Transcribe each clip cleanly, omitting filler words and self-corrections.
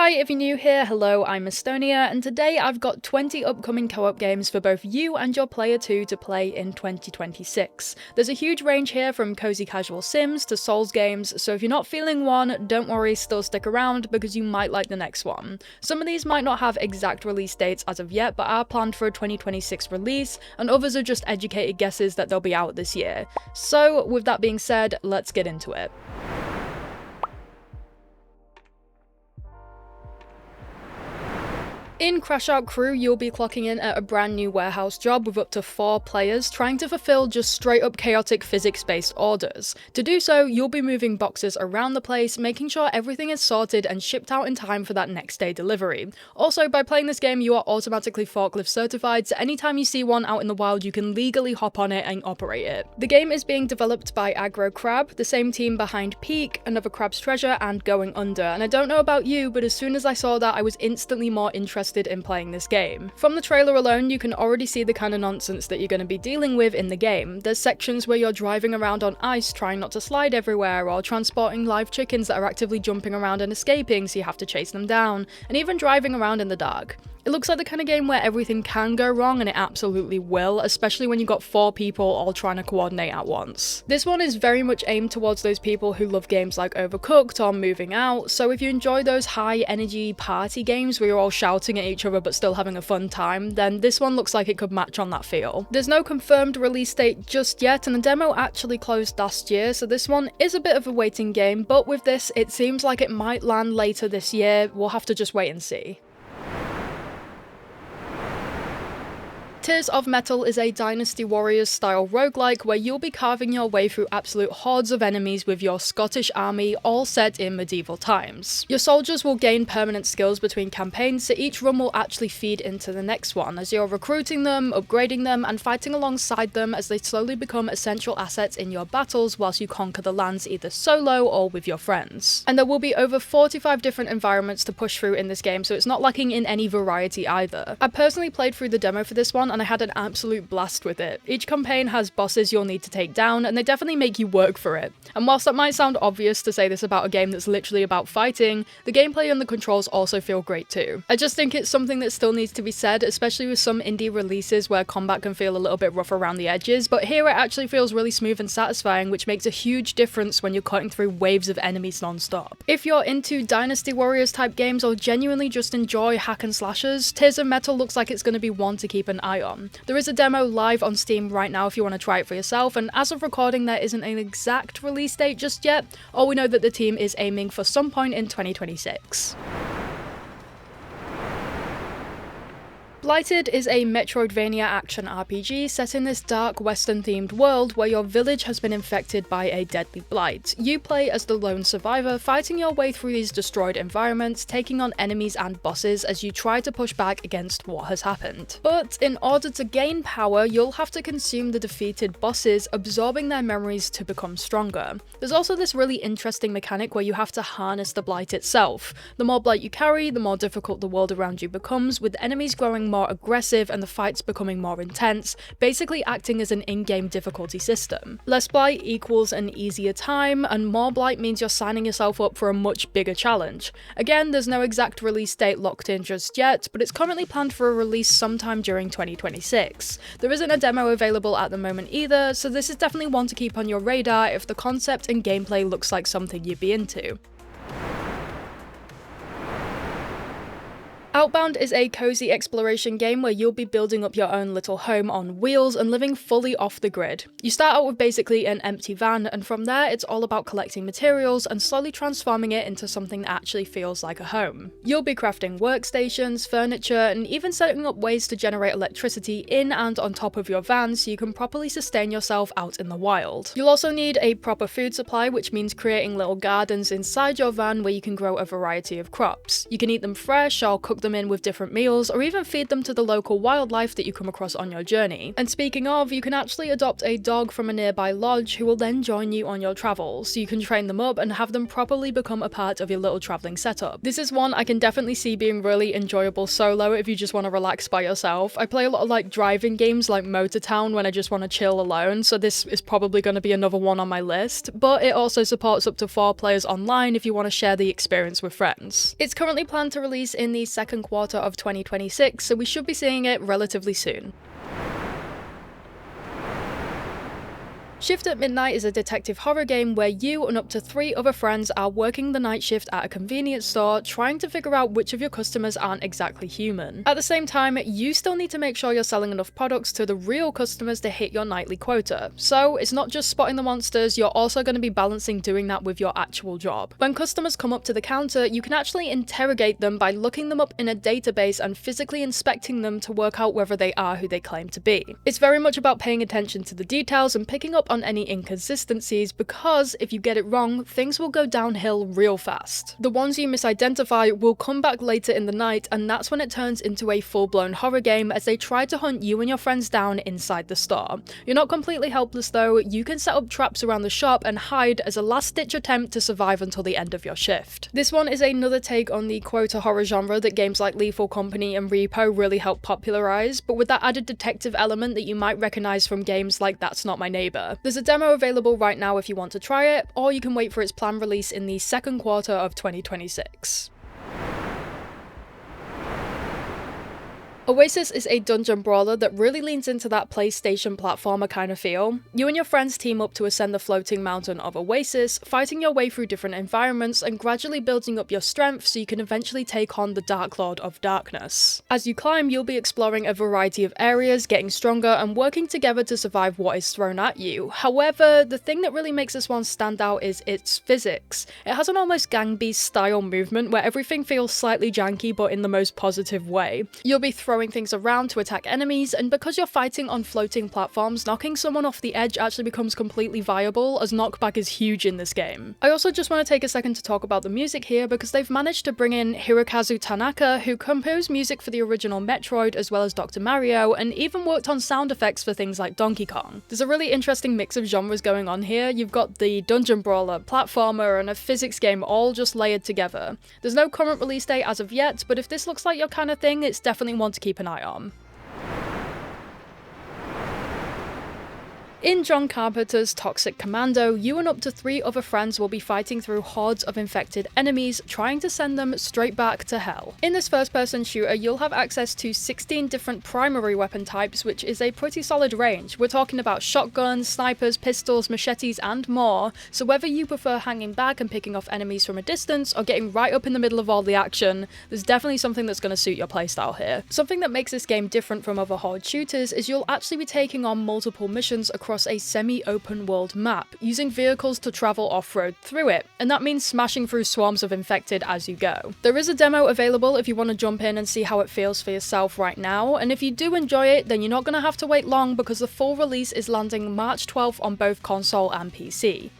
Hi, if you're new here, hello, I'm Estonia, and today I've got 20 upcoming co-op games for both you and your player 2 to play in 2026. There's a huge range here from cozy casual sims to Souls games, so if you're not feeling one, don't worry, still stick around because you might like the next one. Some of these might not have exact release dates as of yet, but are planned for a 2026 release, and others are just educated guesses that they'll be out this year. So, with that being said, let's get into it. In Crashout Crew, you'll be clocking in at a brand new warehouse job with up to 4 players trying to fulfill just straight up chaotic physics-based orders. To do so, you'll be moving boxes around the place, making sure everything is sorted and shipped out in time for that next day delivery. Also, by playing this game, you are automatically forklift certified, so anytime you see one out in the wild, you can legally hop on it and operate it. The game is being developed by Aggro Crab, the same team behind Peak, Another Crab's Treasure, and Going Under, and I don't know about you, but as soon as I saw that, I was instantly more interested in playing this game. From the trailer alone, you can already see the kind of nonsense that you're going to be dealing with in the game. There's sections where you're driving around on ice trying not to slide everywhere, or transporting live chickens that are actively jumping around and escaping so you have to chase them down, and even driving around in the dark. It looks like the kind of game where everything can go wrong, and it absolutely will, especially when you've got 4 people all trying to coordinate at once. This one is very much aimed towards those people who love games like Overcooked or Moving Out, so if you enjoy those high energy party games where you're all shouting at each other but still having a fun time, then this one looks like it could match on that feel. There's no confirmed release date just yet, and the demo actually closed last year, so this one is a bit of a waiting game, but with this, it seems like it might land later this year. We'll have to just wait and see. Tears of Metal is a Dynasty Warriors style roguelike where you'll be carving your way through absolute hordes of enemies with your Scottish army, all set in medieval times. Your soldiers will gain permanent skills between campaigns, so each run will actually feed into the next one, as you're recruiting them, upgrading them, and fighting alongside them as they slowly become essential assets in your battles whilst you conquer the lands either solo or with your friends. And there will be over 45 different environments to push through in this game, so it's not lacking in any variety either. I personally played through the demo for this one, and I had an absolute blast with it. Each campaign has bosses you'll need to take down, and they definitely make you work for it. And whilst that might sound obvious to say this about a game that's literally about fighting, the gameplay and the controls also feel great too. I just think it's something that still needs to be said, especially with some indie releases where combat can feel a little bit rough around the edges, but here it actually feels really smooth and satisfying, which makes a huge difference when you're cutting through waves of enemies non-stop. If you're into Dynasty Warriors type games or genuinely just enjoy hack and slashers, Tears of Metal looks like it's going to be one to keep an eye on. There is a demo live on Steam right now if you want to try it for yourself, and as of recording there isn't an exact release date just yet. All we know that the team is aiming for some point in 2026. Blighted is a Metroidvania action RPG set in this dark western-themed world where your village has been infected by a deadly blight. You play as the lone survivor, fighting your way through these destroyed environments, taking on enemies and bosses as you try to push back against what has happened. But in order to gain power, you'll have to consume the defeated bosses, absorbing their memories to become stronger. There's also this really interesting mechanic where you have to harness the blight itself. The more blight you carry, the more difficult the world around you becomes, with enemies growing more aggressive and the fights becoming more intense, basically acting as an in-game difficulty system. Less blight equals an easier time, and more blight means you're signing yourself up for a much bigger challenge. Again, there's no exact release date locked in just yet, but it's currently planned for a release sometime during 2026. There isn't a demo available at the moment either, so this is definitely one to keep on your radar if the concept and gameplay looks like something you'd be into. Outbound is a cozy exploration game where you'll be building up your own little home on wheels and living fully off the grid. You start out with basically an empty van, and from there it's all about collecting materials and slowly transforming it into something that actually feels like a home. You'll be crafting workstations, furniture, and even setting up ways to generate electricity in and on top of your van so you can properly sustain yourself out in the wild. You'll also need a proper food supply, which means creating little gardens inside your van where you can grow a variety of crops. You can eat them fresh or cook them them in with different meals, or even feed them to the local wildlife that you come across on your journey. And speaking of, you can actually adopt a dog from a nearby lodge who will then join you on your travels, so you can train them up and have them properly become a part of your little traveling setup. This is one I can definitely see being really enjoyable solo if you just want to relax by yourself. I play a lot of like driving games like Motor Town when I just want to chill alone, so this is probably going to be another one on my list, but it also supports up to 4 players online if you want to share the experience with friends. It's currently planned to release in the second quarter of 2026, so we should be seeing it relatively soon. Shift at Midnight is a detective horror game where you and up to 3 other friends are working the night shift at a convenience store, trying to figure out which of your customers aren't exactly human. At the same time, you still need to make sure you're selling enough products to the real customers to hit your nightly quota. So it's not just spotting the monsters, you're also going to be balancing doing that with your actual job. When customers come up to the counter, you can actually interrogate them by looking them up in a database and physically inspecting them to work out whether they are who they claim to be. It's very much about paying attention to the details and picking up on any inconsistencies, because if you get it wrong, things will go downhill real fast. The ones you misidentify will come back later in the night, and that's when it turns into a full-blown horror game as they try to hunt you and your friends down inside the store. You're not completely helpless though, you can set up traps around the shop and hide as a last-ditch attempt to survive until the end of your shift. This one is another take on the quota horror genre that games like Lethal Company and Repo really help popularize, but with that added detective element that you might recognize from games like That's Not My Neighbor. There's a demo available right now if you want to try it, or you can wait for its planned release in the second quarter of 2026. Awaysis is a dungeon brawler that really leans into that PlayStation platformer kind of feel. You and your friends team up to ascend the floating mountain of Awaysis, fighting your way through different environments and gradually building up your strength so you can eventually take on the Dark Lord of Darkness. As you climb, you'll be exploring a variety of areas, getting stronger and working together to survive what is thrown at you. However, the thing that really makes this one stand out is its physics. It has an almost Gang Beast style movement where everything feels slightly janky but in the most positive way. You'll be throwing things around to attack enemies, and because you're fighting on floating platforms, knocking someone off the edge actually becomes completely viable, as knockback is huge in this game. I also just want to take a second to talk about the music here, because they've managed to bring in Hirokazu Tanaka, who composed music for the original Metroid as well as Dr. Mario, and even worked on sound effects for things like Donkey Kong. There's a really interesting mix of genres going on here. You've got the dungeon brawler, platformer, and a physics game all just layered together. There's no current release date as of yet, but if this looks like your kind of thing, it's definitely one to keep an eye on. In John Carpenter's Toxic Commando, you and up to 3 other friends will be fighting through hordes of infected enemies, trying to send them straight back to hell. In this first-person shooter, you'll have access to 16 different primary weapon types, which is a pretty solid range. We're talking about shotguns, snipers, pistols, machetes, and more, so whether you prefer hanging back and picking off enemies from a distance, or getting right up in the middle of all the action, there's definitely something that's going to suit your playstyle here. Something that makes this game different from other horde shooters is you'll actually be taking on multiple missions across a semi-open world map, using vehicles to travel off-road through it, and that means smashing through swarms of infected as you go. There is a demo available if you want to jump in and see how it feels for yourself right now, and if you do enjoy it, then you're not going to have to wait long because the full release is landing March 12th on both console and PC.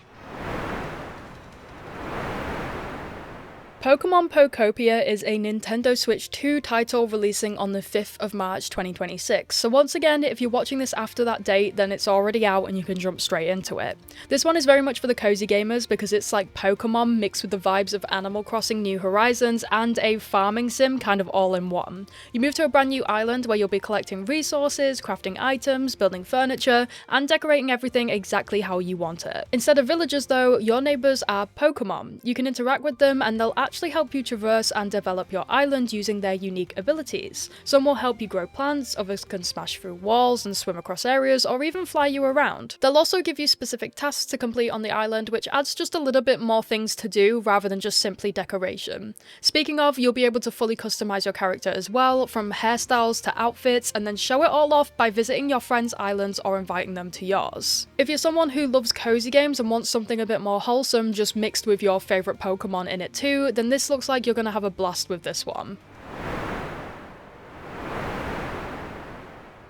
Pokemon Pokopia is a Nintendo Switch 2 title releasing on the 5th of March 2026, so once again, if you're watching this after that date, then it's already out and you can jump straight into it. This one is very much for the cozy gamers because it's like Pokemon mixed with the vibes of Animal Crossing New Horizons and a farming sim kind of all in one. You move to a brand new island where you'll be collecting resources, crafting items, building furniture, and decorating everything exactly how you want it. Instead of villagers though, your neighbours are Pokemon. You can interact with them and they'll actually help you traverse and develop your island using their unique abilities. Some will help you grow plants, others can smash through walls and swim across areas, or even fly you around. They'll also give you specific tasks to complete on the island, which adds just a little bit more things to do rather than just simply decoration. Speaking of, you'll be able to fully customize your character as well, from hairstyles to outfits, and then show it all off by visiting your friends' islands or inviting them to yours. If you're someone who loves cozy games and wants something a bit more wholesome, just mixed with your favorite Pokemon in it too, then this looks like you're going to have a blast with this one.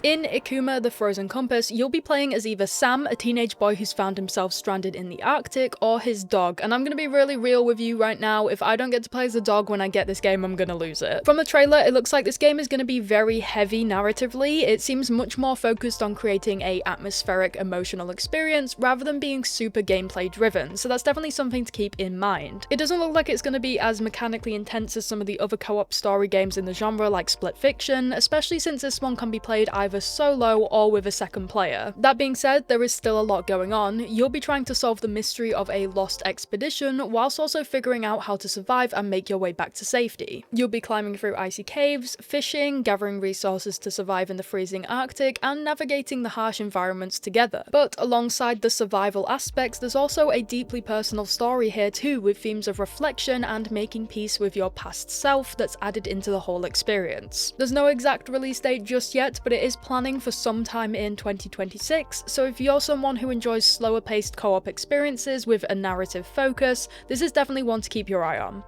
In Ikuma, the Frozen Compass, you'll be playing as either Sam, a teenage boy who's found himself stranded in the Arctic, or his dog. And I'm gonna be really real with you right now, if I don't get to play as the dog when I get this game, I'm gonna lose it. From the trailer, it looks like this game is gonna be very heavy narratively. It seems much more focused on creating a atmospheric, emotional experience rather than being super gameplay driven, so that's definitely something to keep in mind. It doesn't look like it's gonna be as mechanically intense as some of the other co-op story games in the genre like Split Fiction, especially since this one can be played either solo or with a second player. That being said, there is still a lot going on. You'll be trying to solve the mystery of a lost expedition, whilst also figuring out how to survive and make your way back to safety. You'll be climbing through icy caves, fishing, gathering resources to survive in the freezing Arctic, and navigating the harsh environments together. But alongside the survival aspects, there's also a deeply personal story here too, with themes of reflection and making peace with your past self that's added into the whole experience. There's no exact release date just yet, but it is planning for some time in 2026, so if you're someone who enjoys slower paced co-op experiences with a narrative focus, this is definitely one to keep your eye on.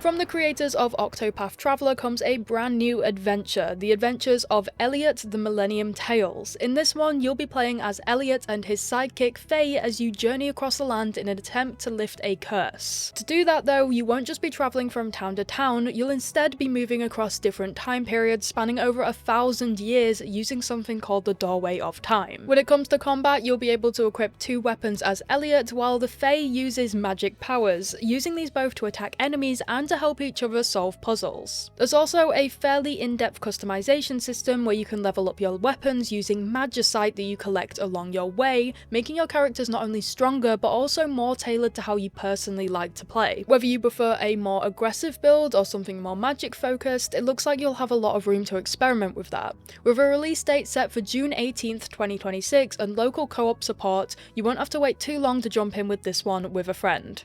From the creators of Octopath Traveler comes a brand new adventure, The Adventures of Elliot, the Millennium Tales. In this one, you'll be playing as Elliot and his sidekick Faye as you journey across the land in an attempt to lift a curse. To do that though, you won't just be travelling from town to town, you'll instead be moving across different time periods spanning over 1,000 years using something called the Doorway of Time. When it comes to combat, you'll be able to equip 2 weapons as Elliot, while the Faye uses magic powers, using these both to attack enemies and to help each other solve puzzles. There's also a fairly in-depth customization system where you can level up your weapons using magicite that you collect along your way, making your characters not only stronger but also more tailored to how you personally like to play. Whether you prefer a more aggressive build or something more magic focused, it looks like you'll have a lot of room to experiment with that. With a release date set for June 18th, 2026 and local co-op support, you won't have to wait too long to jump in with this one with a friend.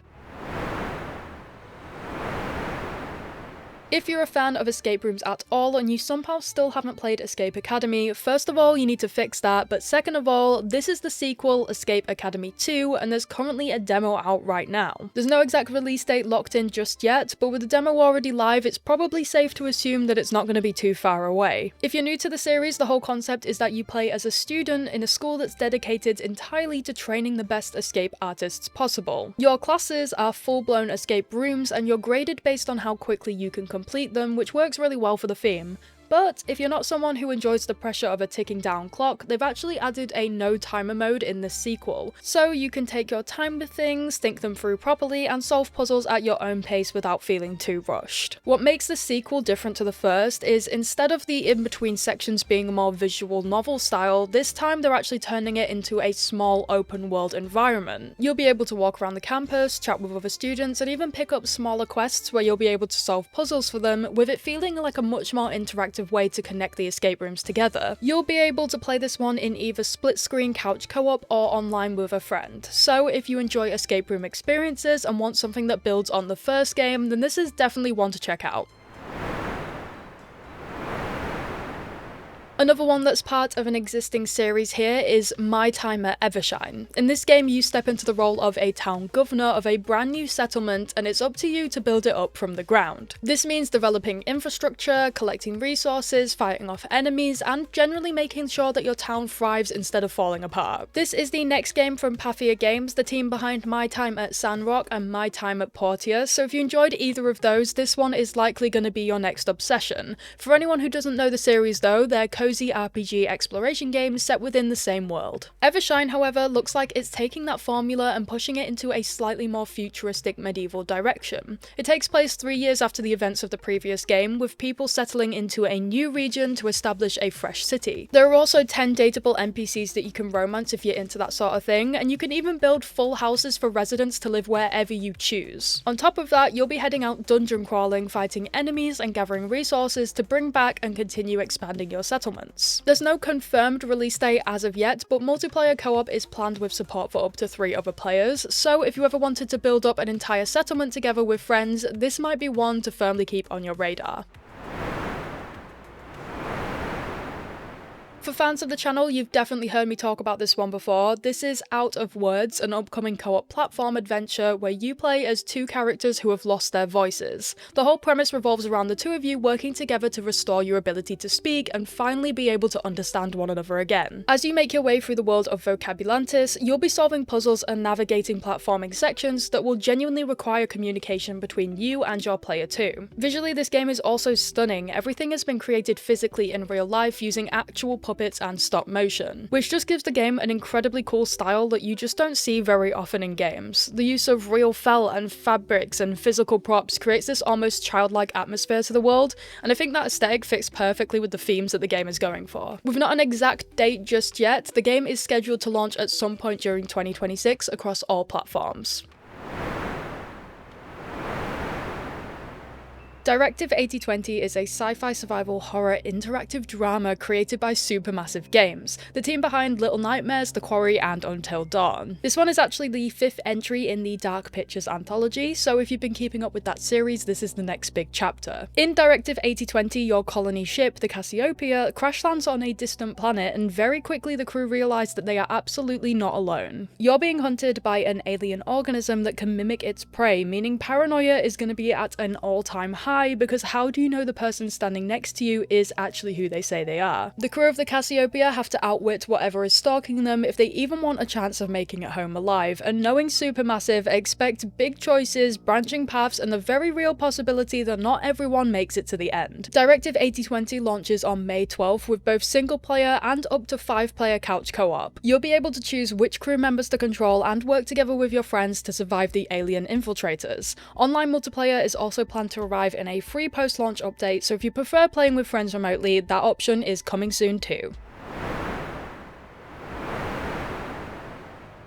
If you're a fan of escape rooms at all and you somehow still haven't played Escape Academy, first of all, you need to fix that, but second of all, this is the sequel, Escape Academy 2, and there's currently a demo out right now. There's no exact release date locked in just yet, but with the demo already live, it's probably safe to assume that it's not going to be too far away. If you're new to the series, the whole concept is that you play as a student in a school that's dedicated entirely to training the best escape artists possible. Your classes are full-blown escape rooms, and you're graded based on how quickly you can complete them, which works really well for the theme. But if you're not someone who enjoys the pressure of a ticking down clock, they've actually added a no timer mode in this sequel, so you can take your time with things, think them through properly, and solve puzzles at your own pace without feeling too rushed. What makes the sequel different to the first is instead of the in-between sections being a more visual novel style, this time they're actually turning it into a small open world environment. You'll be able to walk around the campus, chat with other students, and even pick up smaller quests where you'll be able to solve puzzles for them, with it feeling like a much more interactive way to connect the escape rooms together. You'll be able to play this one in either split-screen couch co-op or online with a friend. So if you enjoy escape room experiences and want something that builds on the first game, then this is definitely one to check out. Another one that's part of an existing series here is My Time at Evershine. In this game, you step into the role of a town governor of a brand new settlement, and it's up to you to build it up from the ground. This means developing infrastructure, collecting resources, fighting off enemies, and generally making sure that your town thrives instead of falling apart. This is the next game from Pathia Games, the team behind My Time at Sandrock and My Time at Portia, so if you enjoyed either of those, this one is likely going to be your next obsession. For anyone who doesn't know the series though, they're cozy RPG exploration games set within the same world. Evershine, however, looks like it's taking that formula and pushing it into a slightly more futuristic medieval direction. It takes place 3 years after the events of the previous game, with people settling into a new region to establish a fresh city. There are also 10 dateable NPCs that you can romance if you're into that sort of thing, and you can even build full houses for residents to live wherever you choose. On top of that, you'll be heading out dungeon crawling, fighting enemies, and gathering resources to bring back and continue expanding your settlements. There's no confirmed release date as of yet, but multiplayer co-op is planned with support for up to 3 other players, so if you ever wanted to build up an entire settlement together with friends, this might be one to firmly keep on your radar. For fans of the channel, you've definitely heard me talk about this one before. This is Out of Words, an upcoming co-op platform adventure where you play as two characters who have lost their voices. The whole premise revolves around the two of you working together to restore your ability to speak and finally be able to understand one another again. As you make your way through the world of Vocabulantis, you'll be solving puzzles and navigating platforming sections that will genuinely require communication between you and your player too. Visually, this game is also stunning. Everything has been created physically in real life using actual puppets and stop motion, which just gives the game an incredibly cool style that you just don't see very often in games. The use of real felt and fabrics and physical props creates this almost childlike atmosphere to the world, and I think that aesthetic fits perfectly with the themes that the game is going for. With not an exact date just yet, the game is scheduled to launch at some point during 2026 across all platforms. Directive 8020 is a sci-fi survival horror interactive drama created by Supermassive Games, the team behind Little Nightmares, The Quarry, and Until Dawn. This one is actually the 5th entry in the Dark Pictures anthology, so if you've been keeping up with that series, this is the next big chapter. In Directive 8020, your colony ship, the Cassiopeia, crash lands on a distant planet, and very quickly the crew realise that they are absolutely not alone. You're being hunted by an alien organism that can mimic its prey, meaning paranoia is going to be at an all-time high, because how do you know the person standing next to you is actually who they say they are? The crew of the Cassiopeia have to outwit whatever is stalking them if they even want a chance of making it home alive, and knowing Supermassive, expect big choices, branching paths, and the very real possibility that not everyone makes it to the end. Directive 8020 launches on May 12th with both single player and up to 5-player couch co-op. You'll be able to choose which crew members to control and work together with your friends to survive the alien infiltrators. Online multiplayer is also planned to arrive in a free post-launch update, so if you prefer playing with friends remotely, that option is coming soon too.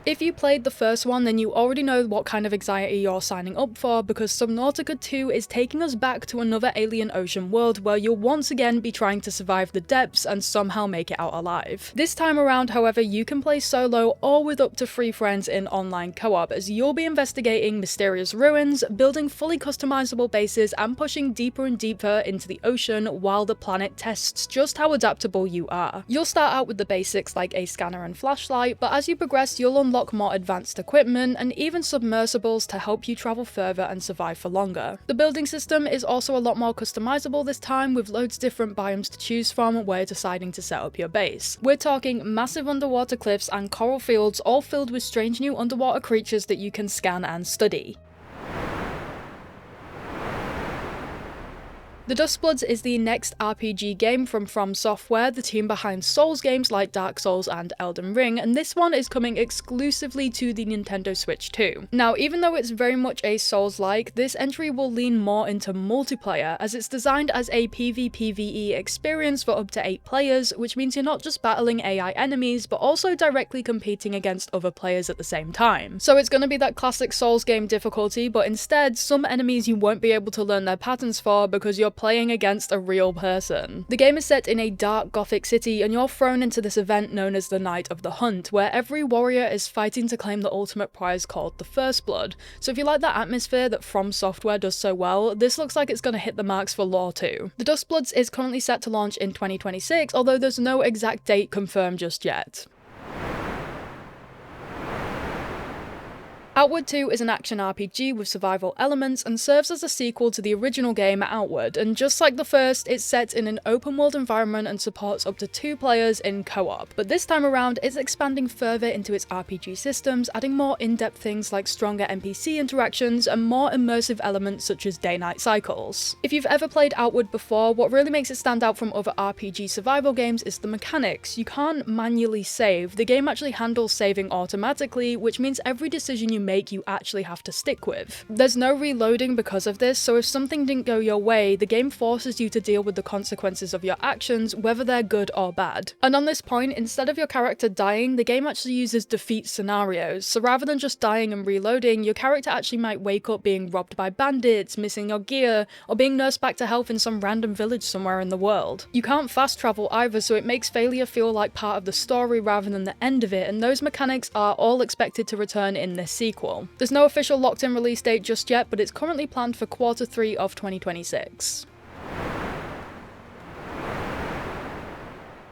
If you played the first one, then you already know what kind of anxiety you're signing up for, because Subnautica 2 is taking us back to another alien ocean world where you'll once again be trying to survive the depths and somehow make it out alive. This time around, however, you can play solo or with up to 3 friends in online co-op, as you'll be investigating mysterious ruins, building fully customizable bases, and pushing deeper and deeper into the ocean while the planet tests just how adaptable you are. You'll start out with the basics like a scanner and flashlight, but as you progress, you'll unlock more advanced equipment and even submersibles to help you travel further and survive for longer. The building system is also a lot more customizable this time, with loads different biomes to choose from where you're deciding to set up your base. We're talking massive underwater cliffs and coral fields, all filled with strange new underwater creatures that you can scan and study. The Duskbloods is the next RPG game from Software, the team behind Souls games like Dark Souls and Elden Ring, and this one is coming exclusively to the Nintendo Switch too. Now, even though it's very much a Souls-like, this entry will lean more into multiplayer, as it's designed as a PvPvE experience for up to 8 players, which means you're not just battling AI enemies, but also directly competing against other players at the same time. So it's going to be that classic Souls game difficulty, but instead, some enemies you won't be able to learn their patterns for because you're playing against a real person. The game is set in a dark gothic city, and you're thrown into this event known as the Night of the Hunt, where every warrior is fighting to claim the ultimate prize called the First Blood. So if you like that atmosphere that From Software does so well, this looks like it's going to hit the marks for lore too. The Duskbloods is currently set to launch in 2026, although there's no exact date confirmed just yet. Outward 2 is an action RPG with survival elements and serves as a sequel to the original game Outward, and just like the first, it's set in an open world environment and supports up to 2 players in co-op. But this time around, it's expanding further into its RPG systems, adding more in-depth things like stronger NPC interactions and more immersive elements such as day-night cycles. If you've ever played Outward before, what really makes it stand out from other RPG survival games is the mechanics. You can't manually save. The game actually handles saving automatically, which means every decision you make you actually have to stick with. There's no reloading because of this, so if something didn't go your way, the game forces you to deal with the consequences of your actions, whether they're good or bad. And on this point, instead of your character dying, the game actually uses defeat scenarios, so rather than just dying and reloading, your character actually might wake up being robbed by bandits, missing your gear, or being nursed back to health in some random village somewhere in the world. You can't fast travel either, so it makes failure feel like part of the story rather than the end of it, and those mechanics are all expected to return in this sequel. There's no official locked-in release date just yet, but it's currently planned for Q3 of 2026.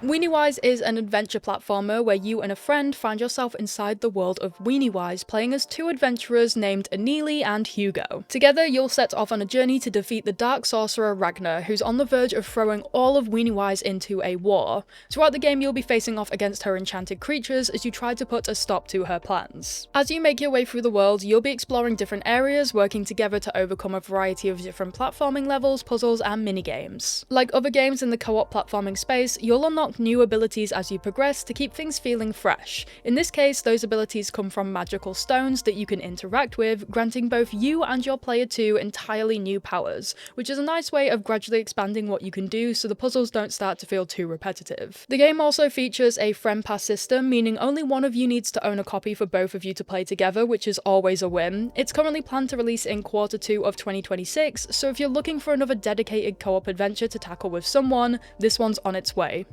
Weeny Wise is an adventure platformer where you and a friend find yourself inside the world of Weeny Wise, playing as two adventurers named Aneely and Hugo. Together, you'll set off on a journey to defeat the dark sorcerer Ragnar, who's on the verge of throwing all of Weeny Wise into a war. Throughout the game, you'll be facing off against her enchanted creatures as you try to put a stop to her plans. As you make your way through the world, you'll be exploring different areas, working together to overcome a variety of different platforming levels, puzzles, and minigames. Like other games in the co-op platforming space, you'll unlock new abilities as you progress to keep things feeling fresh. In this case, those abilities come from magical stones that you can interact with, granting both you and your player 2 entirely new powers, which is a nice way of gradually expanding what you can do so the puzzles don't start to feel too repetitive. The game also features a friend pass system, meaning only one of you needs to own a copy for both of you to play together, which is always a win. It's currently planned to release in Q2 of 2026, so if you're looking for another dedicated co-op adventure to tackle with someone, this one's on its way.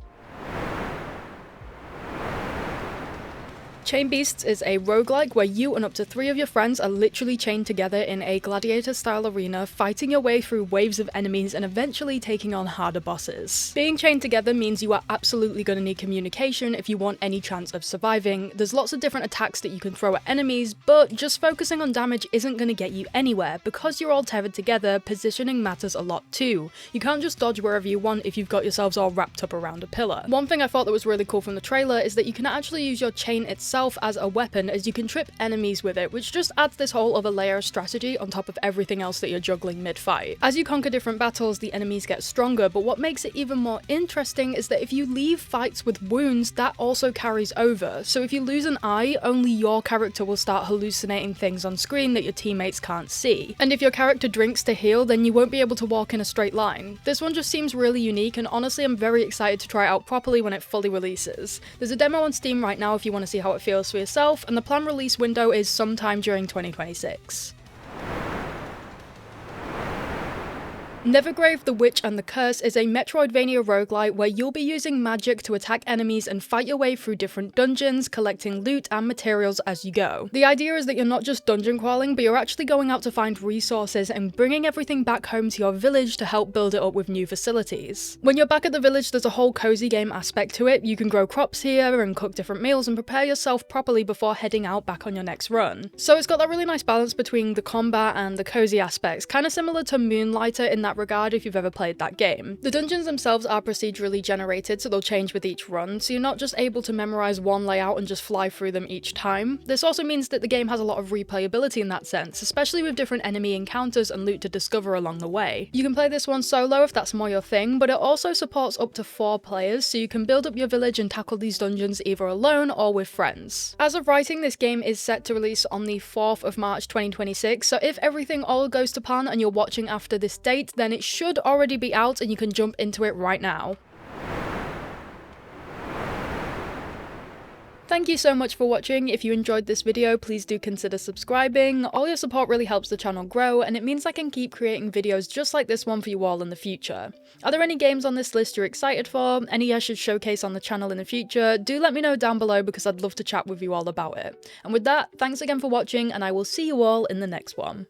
Chain Beasts is a roguelike where you and up to 3 of your friends are literally chained together in a gladiator-style arena, fighting your way through waves of enemies and eventually taking on harder bosses. Being chained together means you are absolutely going to need communication if you want any chance of surviving. There's lots of different attacks that you can throw at enemies, but just focusing on damage isn't going to get you anywhere. Because you're all tethered together, positioning matters a lot too. You can't just dodge wherever you want if you've got yourselves all wrapped up around a pillar. One thing I thought that was really cool from the trailer is that you can actually use your chain itself as a weapon, as you can trip enemies with it, which just adds this whole other layer of strategy on top of everything else that you're juggling mid-fight. As you conquer different battles, the enemies get stronger, but what makes it even more interesting is that if you leave fights with wounds, that also carries over. So if you lose an eye, only your character will start hallucinating things on screen that your teammates can't see. And if your character drinks to heal, then you won't be able to walk in a straight line. This one just seems really unique, and honestly I'm very excited to try it out properly when it fully releases. There's a demo on Steam right now if you want to see how it feels for yourself, and the planned release window is sometime during 2026. Nevergrave, the Witch and the Curse is a Metroidvania roguelite where you'll be using magic to attack enemies and fight your way through different dungeons, collecting loot and materials as you go. The idea is that you're not just dungeon crawling, but you're actually going out to find resources and bringing everything back home to your village to help build it up with new facilities. When you're back at the village, there's a whole cozy game aspect to it. You can grow crops here and cook different meals and prepare yourself properly before heading out back on your next run. So it's got that really nice balance between the combat and the cozy aspects, kind of similar to Moonlighter in that regard if you've ever played that game. The dungeons themselves are procedurally generated, so they'll change with each run, so you're not just able to memorize one layout and just fly through them each time. This also means that the game has a lot of replayability in that sense, especially with different enemy encounters and loot to discover along the way. You can play this one solo if that's more your thing, but it also supports up to 4 players, so you can build up your village and tackle these dungeons either alone or with friends. As of writing, this game is set to release on the 4th of March 2026, so if everything all goes to plan and you're watching after this date, then it should already be out and you can jump into it right now. Thank you so much for watching. If you enjoyed this video, please do consider subscribing. All your support really helps the channel grow, and it means I can keep creating videos just like this one for you all in the future. Are there any games on this list you're excited for? Any I should showcase on the channel in the future? Do let me know down below because I'd love to chat with you all about it. And with that, thanks again for watching, and I will see you all in the next one.